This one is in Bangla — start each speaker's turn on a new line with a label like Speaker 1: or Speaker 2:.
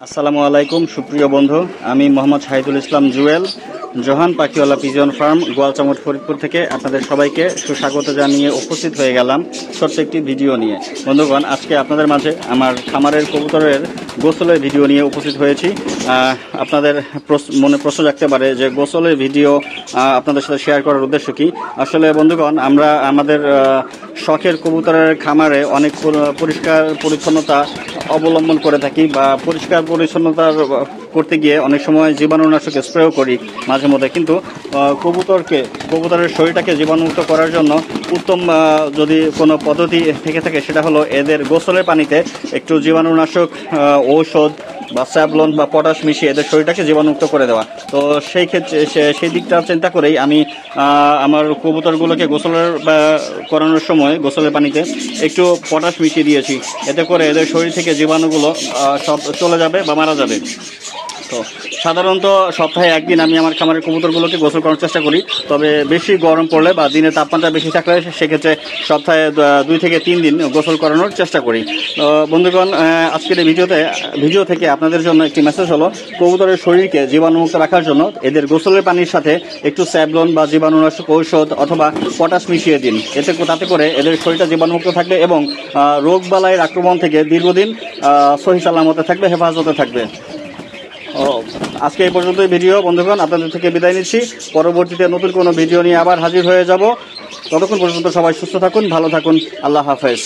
Speaker 1: আসসালামু আলাইকুম সুপ্রিয় বন্ধু, আমি মোহাম্মদ শাহিদুল ইসলাম জুয়েল, জোহান পাখিওয়ালা পিজন ফার্ম, গোয়ালচামট, ফরিদপুর থেকে আপনাদের সবাইকে সুস্বাগত জানিয়ে উপস্থিত হয়ে গেলাম ছোট্ট একটি ভিডিও নিয়ে। বন্ধুগণ, আজকে আপনাদের মাঝে আমার খামারের কবুতরের গোসলের ভিডিও নিয়ে উপস্থিত হয়েছি। আপনাদের মনে প্রশ্ন জাগতে পারে যে গোসলের ভিডিও আপনাদের সাথে শেয়ার করার উদ্দেশ্য কি। আসলে বন্ধুগণ, আমরা আমাদের শখের কবুতরের খামারে অনেক পরিষ্কার পরিচ্ছন্নতা অবলম্বন করে থাকি, বা পরিষ্কার পরিচ্ছন্নতা করতে গিয়ে অনেক সময় জীবাণুনাশক স্প্রেও করি মাঝে মধ্যে। কিন্তু কবুতরের শরীরটাকে জীবাণুমুক্ত করার জন্য উত্তম যদি কোনো পদ্ধতি থেকে থাকে, সেটা হলো এদের গোসলের পানিতে একটু জীবাণুনাশক ঔষধ বা স্যাভলন বা পটাশ মিশিয়ে এদের শরীরটাকে জীবাণুমুক্ত করে দেওয়া। তো সেই ক্ষেত্রে সেই দিকটা চিন্তা করেই আমি আমার কবুতরগুলোকে করানোর সময় গোসলের পানিতে একটু পটাশ মিশিয়ে দিয়েছি। এতে করে এদের শরীর থেকে জীবাণুগুলো সব চলে যাবে বা মারা যাবে। তো সাধারণত সপ্তাহে একদিন আমি আমার খামারের কবুতরগুলোকে গোসল করার চেষ্টা করি। তবে বেশি গরম পড়লে বা দিনে তাপমাত্রা বেশি থাকলে সেক্ষেত্রে সপ্তাহে 2 থেকে 3 দিন গোসল করানোর চেষ্টা করি। বন্ধুগণ, আজকের এই ভিডিও থেকে আপনাদের জন্য একটি মেসেজ হলো, কবুতরের শরীরকে জীবাণুমুক্ত রাখার জন্য এদের গোসলের পানির সাথে একটু স্যাভলন বা জীবাণুনাশক ঔষধ অথবা পটাশ মিশিয়ে দিন। তাতে করে এদের শরীরটা জীবাণুমুক্ত থাকবে এবং রোগবালাইয়ের আক্রমণ থেকে দীর্ঘদিন সহি সালামতে থাকবে, হেফাজতে থাকবে। আজকে এই পর্যন্তই ভিডিও। বন্ধুগণ, আপনাদের থেকে বিদায় নিচ্ছি। পরবর্তীতে নতুন কোনো ভিডিও নিয়ে আবার হাজির হয়ে যাব। ততক্ষণ পর্যন্ত সবাই সুস্থ থাকুন, ভালো থাকুন। আল্লাহ হাফেজ।